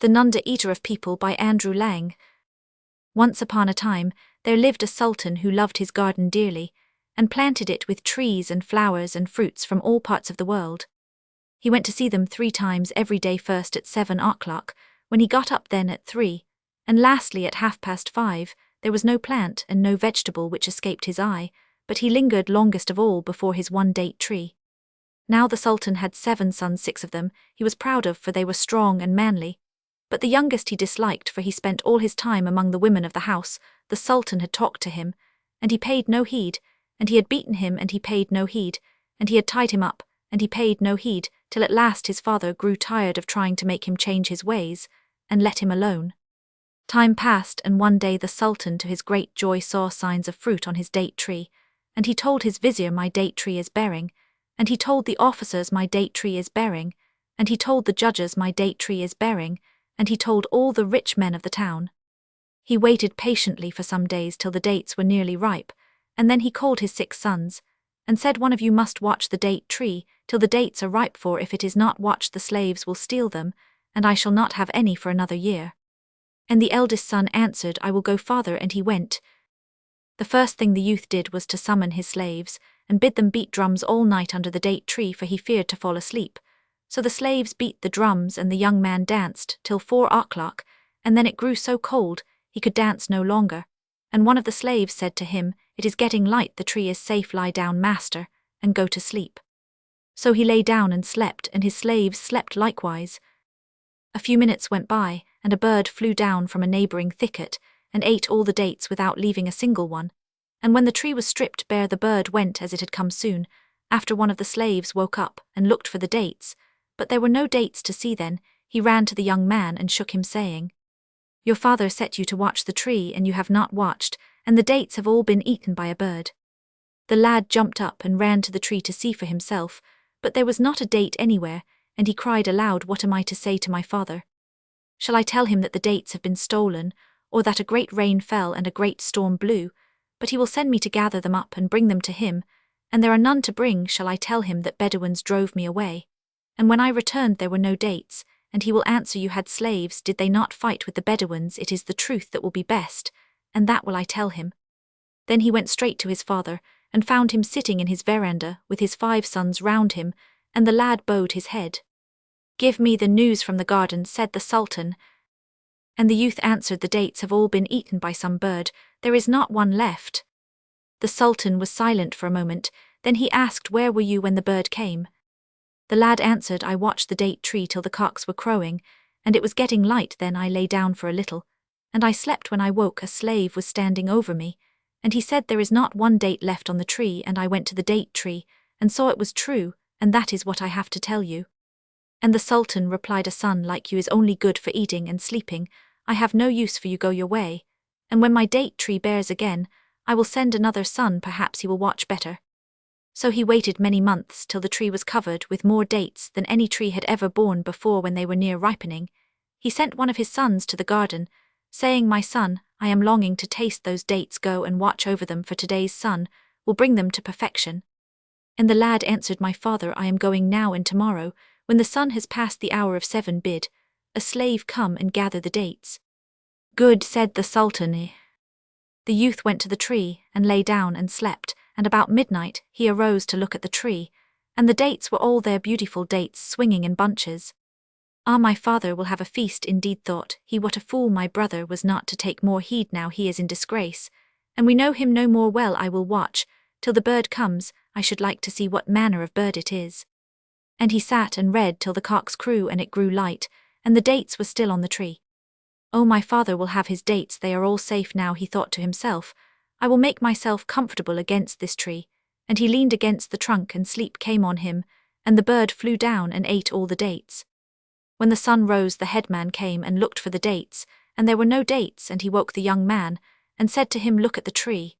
The Nunda Eater of People by Andrew Lang. Once upon a time, there lived a sultan who loved his garden dearly, and planted it with trees and flowers and fruits from all parts of the world. He went to see them 3 times every day, first at 7 o'clock, when he got up, then at 3, and lastly at 5:30. There was no plant and no vegetable which escaped his eye, but he lingered longest of all before his one date tree. Now the sultan had 7 sons, 6 of them he was proud of, for they were strong and manly. But the youngest he disliked, for he spent all his time among the women of the house. The sultan had talked to him, and he paid no heed, and he had beaten him, and he paid no heed, and he had tied him up, and he paid no heed, till at last his father grew tired of trying to make him change his ways, and let him alone. Time passed, and one day the sultan to his great joy saw signs of fruit on his date tree, and he told his vizier, "My date tree is bearing," and he told the officers, "My date tree is bearing," and he told the judges, "My date tree is bearing," and he told all the rich men of the town. He waited patiently for some days till the dates were nearly ripe, and then he called his 6 sons, and said, "One of you must watch the date tree till the dates are ripe, for if it is not watched the slaves will steal them, and I shall not have any for another year." And the eldest son answered, "I will go, father," and he went. The first thing the youth did was to summon his slaves, and bid them beat drums all night under the date tree, for he feared to fall asleep. So the slaves beat the drums, and the young man danced till 4 o'clock, and then it grew so cold he could dance no longer. And one of the slaves said to him, "It is getting light, the tree is safe, lie down, master, and go to sleep." So he lay down and slept, and his slaves slept likewise. A few minutes went by, and a bird flew down from a neighbouring thicket, and ate all the dates without leaving a single one. And when the tree was stripped bare, the bird went as it had come soon. After one of the slaves woke up and looked for the dates, but there were no dates to see. Then he ran to the young man and shook him, saying, "Your father set you to watch the tree, and you have not watched, and the dates have all been eaten by a bird." The lad jumped up and ran to the tree to see for himself, but there was not a date anywhere, and he cried aloud, "What am I to say to my father? Shall I tell him that the dates have been stolen, or that a great rain fell and a great storm blew? But he will send me to gather them up and bring them to him, and there are none to bring. Shall I tell him that Bedouins drove me away? And when I returned there were no dates, and he will answer, you had slaves, did they not fight with the Bedouins? It is the truth that will be best, and that will I tell him." Then he went straight to his father, and found him sitting in his veranda, with his 5 sons round him, and the lad bowed his head. "Give me the news from the garden," said the sultan. And the youth answered, "The dates have all been eaten by some bird, there is not one left." The sultan was silent for a moment, then he asked, "Where were you when the bird came?" The lad answered, "I watched the date tree till the cocks were crowing, and it was getting light, then I lay down for a little, and I slept. When I woke, a slave was standing over me, and he said, there is not one date left on the tree, and I went to the date tree, and saw it was true, and that is what I have to tell you." And the sultan replied, "A son like you is only good for eating and sleeping. I have no use for you, go your way, and when my date tree bears again, I will send another son, perhaps he will watch better." So he waited many months till the tree was covered with more dates than any tree had ever borne before. When they were near ripening, he sent one of his sons to the garden, saying, "My son, I am longing to taste those dates. Go and watch over them, for today's sun will bring them to perfection." And the lad answered, "My father, I am going now and tomorrow, when the sun has passed the hour of 7, bid a slave come and gather the dates." "Good," said the sultan. The youth went to the tree and lay down and slept, and about midnight he arose to look at the tree, and the dates were all there, beautiful dates swinging in bunches. "Ah, my father will have a feast indeed," thought he. "What a fool my brother was not to take more heed. Now he is in disgrace, and we know him no more. Well, I will watch till the bird comes. I should like to see what manner of bird it is." And he sat and read till the cocks crew, and it grew light, and the dates were still on the tree. "Oh, my father will have his dates, they are all safe now," he thought to himself. "I will make myself comfortable against this tree." And he leaned against the trunk, and sleep came on him, and the bird flew down and ate all the dates. When the sun rose, the headman came and looked for the dates, and there were no dates, and he woke the young man, and said to him, "Look at the tree."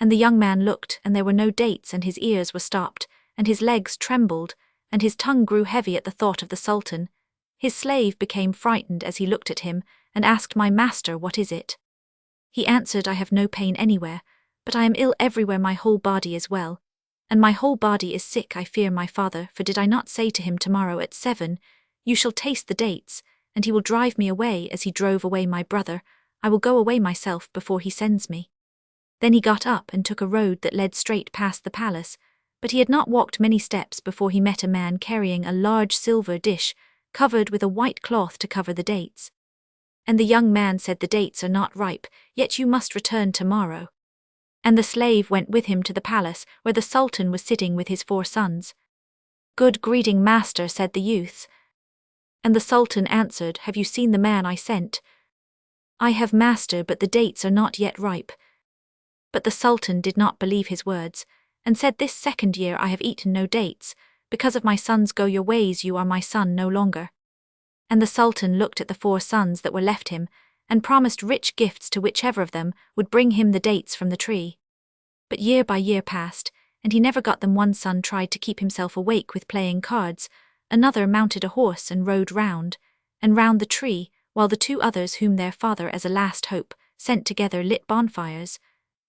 And the young man looked, and there were no dates, and his ears were stopped, and his legs trembled, and his tongue grew heavy at the thought of the sultan. His slave became frightened as he looked at him, and asked, "My master, what is it?" He answered, "I have no pain anywhere, but I am ill everywhere. My whole body is well, and my whole body is sick. I fear my father, for did I not say to him tomorrow at 7, you shall taste the dates, and he will drive me away as he drove away my brother. I will go away myself before he sends me." Then he got up and took a road that led straight past the palace, but he had not walked many steps before he met a man carrying a large silver dish covered with a white cloth to cover the dates. And the young man said, "The dates are not ripe, yet you must return tomorrow." And the slave went with him to the palace, where the Sultan was sitting with his 4 sons. "Good greeting, master," said the youth. And the Sultan answered, "Have you seen the man I sent?" "I have, master, but the dates are not yet ripe." But the Sultan did not believe his words, and said, "This 2nd year I have eaten no dates. Because of my sons, go your ways, you are my son no longer." And the Sultan looked at the 4 sons that were left him, and promised rich gifts to whichever of them would bring him the dates from the tree. But year by year passed, and he never got them. One son tried to keep himself awake with playing cards, another mounted a horse and rode round the tree, while the 2 others, whom their father as a last hope sent together, lit bonfires.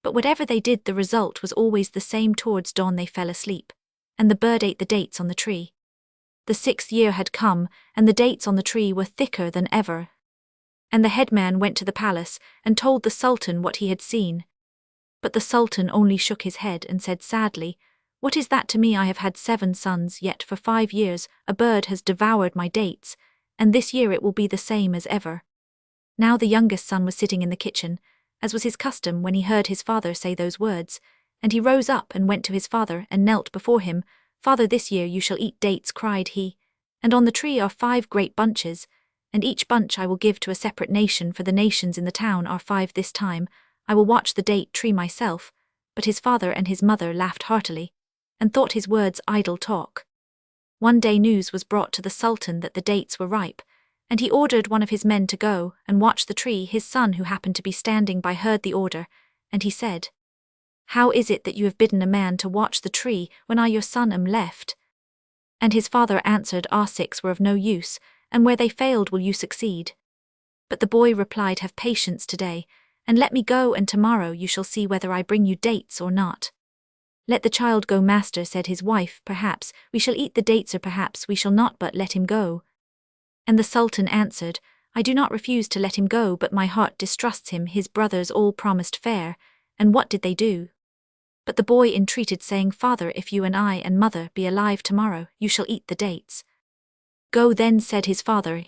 But whatever they did, the result was always the same. Towards dawn they fell asleep, and the bird ate the dates on the tree. The 6th year had come, and the dates on the tree were thicker than ever. And the headman went to the palace and told the Sultan what he had seen. But the Sultan only shook his head and said sadly, "What is that to me? I have had 7 sons, yet for 5 years a bird has devoured my dates, and this year it will be the same as ever." Now the youngest son was sitting in the kitchen, as was his custom when he heard his father say those words, and he rose up and went to his father and knelt before him. "Father, this year you shall eat dates," cried he, "and on the tree are 5 great bunches, and each bunch I will give to a separate nation, for the nations in the town are 5 this time. I will watch the date tree myself." But his father and his mother laughed heartily, and thought his words idle talk. One day news was brought to the Sultan that the dates were ripe, and he ordered one of his men to go and watch the tree. His son, who happened to be standing by, heard the order, and he said, "How is it that you have bidden a man to watch the tree when I your son am left?" And his father answered, "Our 6 were of no use, and where they failed will you succeed." But the boy replied, "Have patience today, and let me go, and tomorrow you shall see whether I bring you dates or not." "Let the child go, master," said his wife. "Perhaps we shall eat the dates, or perhaps we shall not, but let him go." And the Sultan answered, "I do not refuse to let him go, but my heart distrusts him. His brothers all promised fair, and what did they do?" But the boy entreated, saying, "Father, if you and I and mother be alive tomorrow, you shall eat the dates." "Go then," said his father.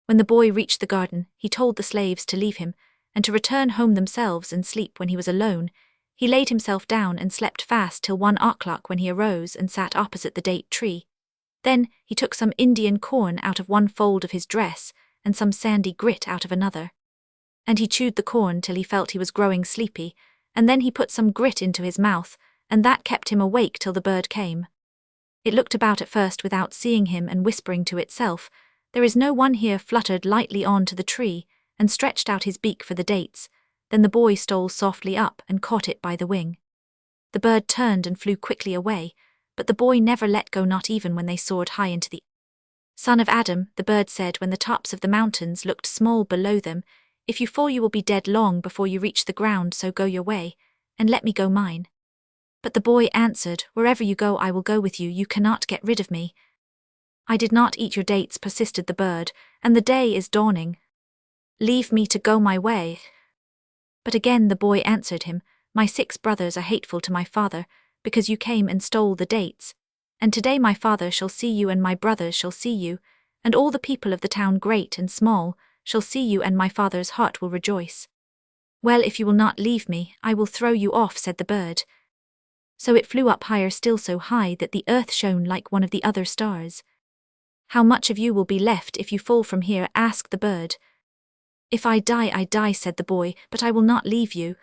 When the boy reached the garden, he told the slaves to leave him, and to return home themselves and sleep. When he was alone, he laid himself down and slept fast till 1 o'clock, when he arose and sat opposite the date tree. Then he took some Indian corn out of one fold of his dress, and some sandy grit out of another. And he chewed the corn till he felt he was growing sleepy, and then he put some grit into his mouth, and that kept him awake till the bird came. It looked about at first without seeing him, and whispering to itself, "There is no one here," fluttered lightly on to the tree, and stretched out his beak for the dates. Then the boy stole softly up and caught it by the wing. The bird turned and flew quickly away, but the boy never let go, not even when they soared high into the "Son of Adam," the bird said, when the tops of the mountains looked small below them, "if you fall you will be dead long before you reach the ground, so go your way, and let me go mine." But the boy answered, "Wherever you go I will go with you, you cannot get rid of me." "I did not eat your dates," persisted the bird, "and the day is dawning. Leave me to go my way." But again the boy answered him, "My 6 brothers are hateful to my father, because you came and stole the dates. And today my father shall see you, and my brothers shall see you, and all the people of the town, great and small, shall see you, and my father's heart will rejoice." "Well, if you will not leave me, I will throw you off," said the bird. So it flew up higher still, so high that the earth shone like one of the other stars. "How much of you will be left if you fall from here?" asked the bird. "If I die, I die," said the boy, "but I will not leave you."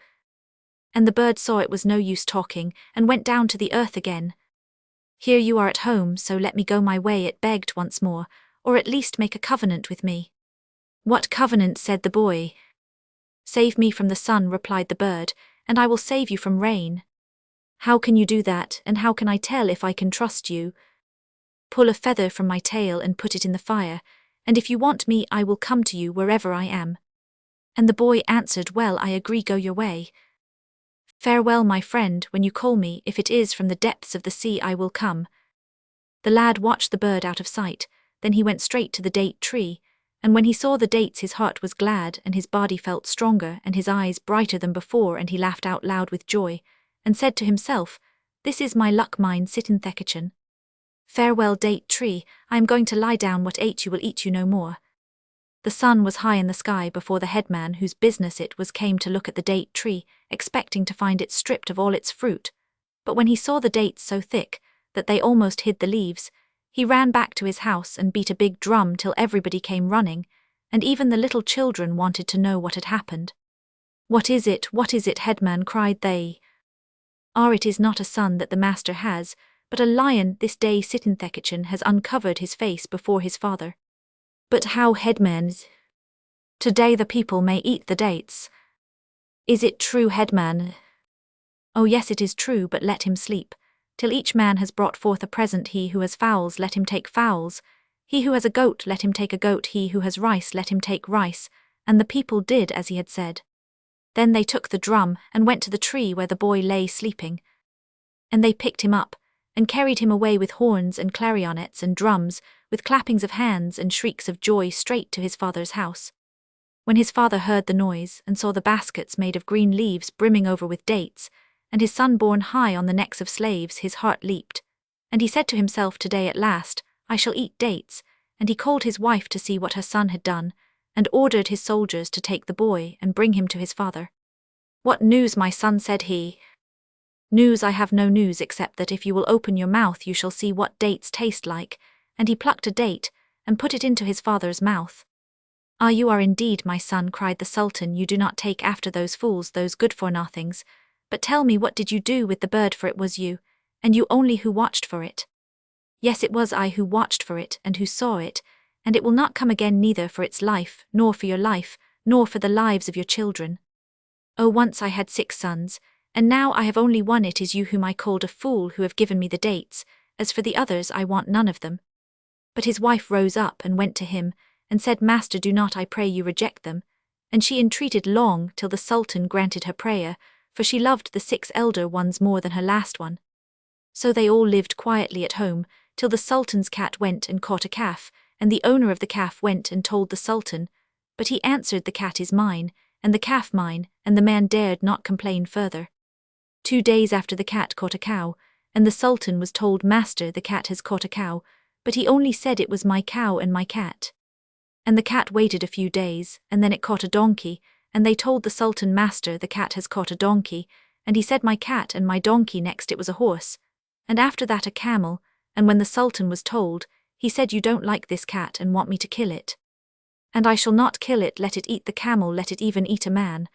And the bird saw it was no use talking, and went down to the earth again. "Here you are at home, so let me go my way," it begged once more, "or at least make a covenant with me." "What covenant?" said the boy. "Save me from the sun," replied the bird, "and I will save you from rain." "How can you do that, and how can I tell if I can trust you?" "Pull a feather from my tail and put it in the fire, and if you want me I will come to you wherever I am." And the boy answered, "Well, I agree, go your way." "Farewell, my friend, when you call me, if it is from the depths of the sea I will come." The lad watched the bird out of sight, then he went straight to the date tree, And when he saw the dates his heart was glad, and his body felt stronger, and his eyes brighter than before, and he laughed out loud with joy, and said to himself, "This is my luck, mine evocation. Farewell, date tree, I am going to lie down. What ate you will eat you no more." The sun was high in the sky before the headman whose business it was came to look at the date tree, expecting to find it stripped of all its fruit. But when he saw the dates so thick that they almost hid the leaves, he ran back to his house and beat a big drum till everybody came running, and even the little children wanted to know what had happened. What is it, headman?" cried they. It is not a son that the master has, but a lion. This day Sittenthekichan has uncovered his face before his father." "But how, headman? Today the people may eat the dates." "Is it true, headman?" "Oh yes, it is true, but let him sleep. Till each man has brought forth a present. He who has fowls, let him take fowls. He who has a goat, let him take a goat. He who has rice, let him take rice." And the people did as he had said. Then they took the drum and went to the tree where the boy lay sleeping. And they picked him up and carried him away with horns and clarionets and drums, with clappings of hands and shrieks of joy, straight to his father's house. When his father heard the noise and saw the baskets made of green leaves brimming over with dates, and his son borne high on the necks of slaves, his heart leaped. And he said to himself, "Today at last I shall eat dates." And he called his wife to see what her son had done, and ordered his soldiers to take the boy and bring him to his father. "What news, my son?" said he. "News? I have no news, except that if you will open your mouth you shall see what dates taste like." And he plucked a date and put it into his father's mouth. "Ah, you are indeed my son," cried the Sultan. "You do not take after those fools, those good-for-nothings. But tell me, what did you do with the bird? For it was you, and you only, who watched for it." "Yes, it was I who watched for it and who saw it, and it will not come again, neither for its life, nor for your life, nor for the lives of your children. Oh, once I had 6 sons, and now I have only one. It is you whom I called a fool who have given me the dates. As for the others, I want none of them." But his wife rose up and went to him, and said, "Master, do not, I pray you, reject them." And she entreated long till the Sultan granted her prayer, for she loved the 6 elder ones more than her last one. So they all lived quietly at home, till the Sultan's cat went and caught a calf, and the owner of the calf went and told the Sultan. But he answered, "The cat is mine, and the calf mine," and the man dared not complain further. 2 days after, the cat caught a cow, and the Sultan was told, "Master, the cat has caught a cow," but he only said, "It was my cow and my cat." And the cat waited a few days, and then it caught a donkey, and they told the Sultan, "Master, the cat has caught a donkey," and he said, "My cat and my donkey." Next it was a horse, and after that a camel, and when the Sultan was told, he said, "You don't like this cat and want me to kill it. And I shall not kill it. Let it eat the camel, let it even eat a man."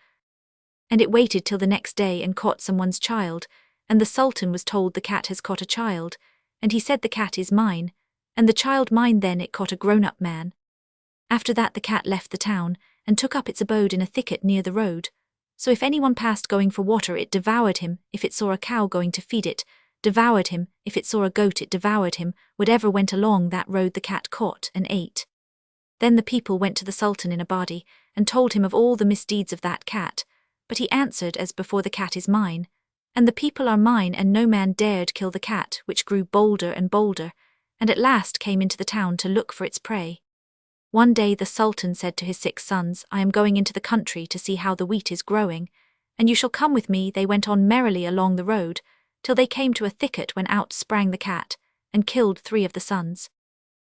And it waited till the next day and caught someone's child, and the Sultan was told, "The cat has caught a child," and he said, "The cat is mine, and the child mine." Then it caught a grown-up man. After that the cat left the town, and took up its abode in a thicket near the road. So if anyone passed going for water, it devoured him. If it saw a cow going to feed it, devoured him. If it saw a goat, it devoured him. Whatever went along that road the cat caught and ate. Then the people went to the Sultan in a body, and told him of all the misdeeds of that cat. But he answered, "As before, the cat is mine, and the people are mine," and no man dared kill the cat, which grew bolder and bolder, and at last came into the town to look for its prey. One day the Sultan said to his 6 sons, "I am going into the country to see how the wheat is growing, and you shall come with me." They went on merrily along the road, till they came to a thicket, when out sprang the cat, and killed 3 of the sons.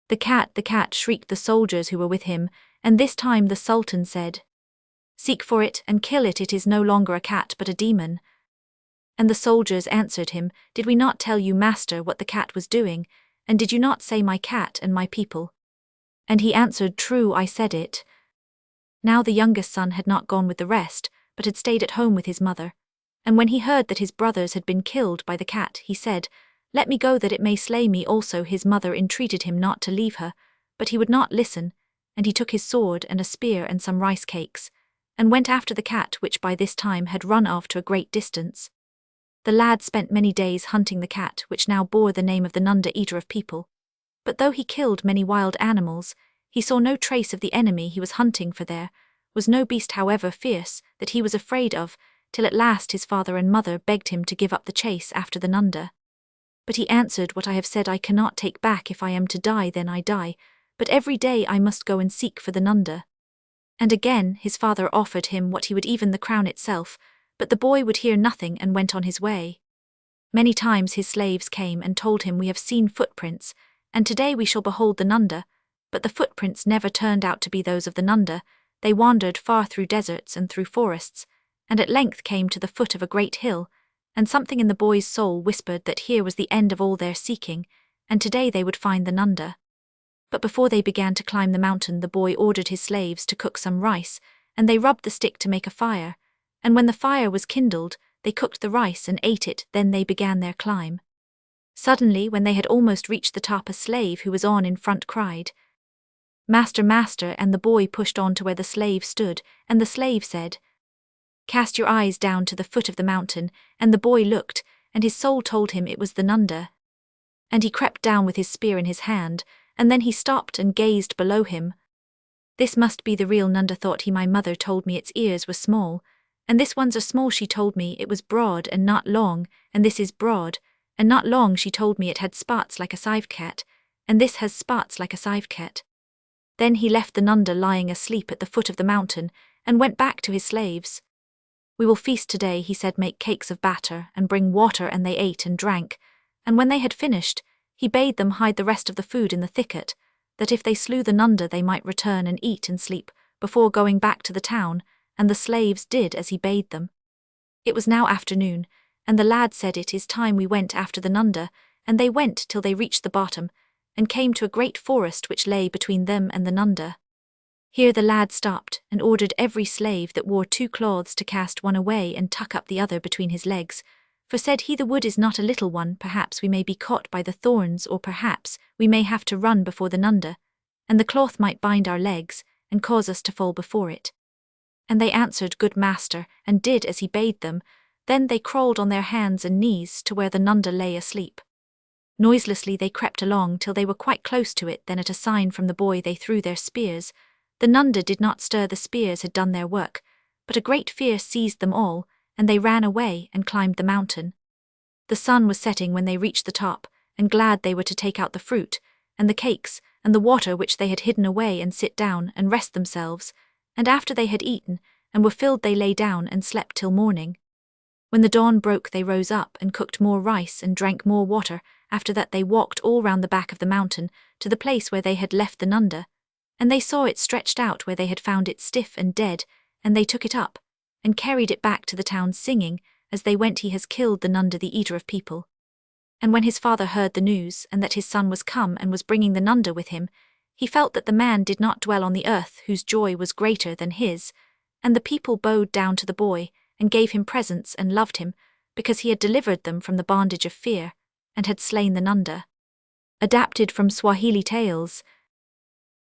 The cat," shrieked the soldiers who were with him, and this time the Sultan said, "Seek for it and kill it. It is no longer a cat but a demon." And the soldiers answered him, "Did we not tell you, master, what the cat was doing? And did you not say, my cat and my people?" And he answered, "True, I said it." Now the youngest son had not gone with the rest, but had stayed at home with his mother. And when he heard that his brothers had been killed by the cat, he said, "Let me go, that it may slay me also." His mother entreated him not to leave her, but he would not listen, and he took his sword and a spear and some rice cakes, and went after the cat, which by this time had run off to a great distance. The lad spent many days hunting the cat, which now bore the name of the Nunda, eater of people. But though he killed many wild animals, he saw no trace of the enemy he was hunting, for there was no beast, however fierce, that he was afraid of, till at last his father and mother begged him to give up the chase after the Nunda. But he answered, "What I have said I cannot take back. If I am to die, then I die, but every day I must go and seek for the Nunda." And again his father offered him what he would, even the crown itself, but the boy would hear nothing and went on his way. Many times his slaves came and told him, "We have seen footprints, and today we shall behold the Nunda," but the footprints never turned out to be those of the Nunda. They wandered far through deserts and through forests, and at length came to the foot of a great hill, and something in the boy's soul whispered that here was the end of all their seeking, and today they would find the Nunda. But before they began to climb the mountain, the boy ordered his slaves to cook some rice, and they rubbed the stick to make a fire, and when the fire was kindled, they cooked the rice and ate it. Then they began their climb. Suddenly, when they had almost reached the top, a slave who was on in front cried, "Master, master," and the boy pushed on to where the slave stood, and the slave said, "Cast your eyes down to the foot of the mountain," and the boy looked, and his soul told him it was the Nunda. And he crept down with his spear in his hand, and then he stopped and gazed below him. "This must be the real Nunda," thought he. "My mother told me its ears were small, and this one's are small. She told me it was broad and not long, and this is broad and not long. She told me it had spots like a sivcat, and this has spots like a sivcat." Then he left the Nunda lying asleep at the foot of the mountain, and went back to his slaves. "We will feast today," he said. "Make cakes of batter, and bring water." And they ate and drank, and when they had finished, he bade them hide the rest of the food in the thicket, that if they slew the Nunda they might return and eat and sleep before going back to the town, and the slaves did as he bade them. It was now afternoon, and the lad said, "It is time we went after the Nunda," and they went till they reached the bottom, and came to a great forest which lay between them and the Nunda. Here the lad stopped, and ordered every slave that wore 2 cloths to cast one away and tuck up the other between his legs, for said he, "The wood is not a little one. Perhaps we may be caught by the thorns, or perhaps we may have to run before the Nunda, and the cloth might bind our legs and cause us to fall before it." And they answered, "Good master," and did as he bade them. Then they crawled on their hands and knees to where the Nunda lay asleep. Noiselessly they crept along till they were quite close to it. Then at a sign from the boy they threw their spears. The Nunda did not stir. The spears had done their work, but a great fear seized them all, and they ran away and climbed the mountain. The sun was setting when they reached the top, and glad they were to take out the fruit, and the cakes, and the water which they had hidden away, and sit down and rest themselves, and after they had eaten and were filled they lay down and slept till morning. When the dawn broke they rose up and cooked more rice and drank more water. After that they walked all round the back of the mountain to the place where they had left the Nunda, and they saw it stretched out where they had found it stiff and dead, and they took it up and carried it back to the town, singing as they went, "He has killed the Nunda, the eater of people." And when his father heard the news, and that his son was come and was bringing the Nunda with him, he felt that the man did not dwell on the earth whose joy was greater than his, and the people bowed down to the boy and gave him presents and loved him, because he had delivered them from the bondage of fear and had slain the Nunda. Adapted from Swahili Tales.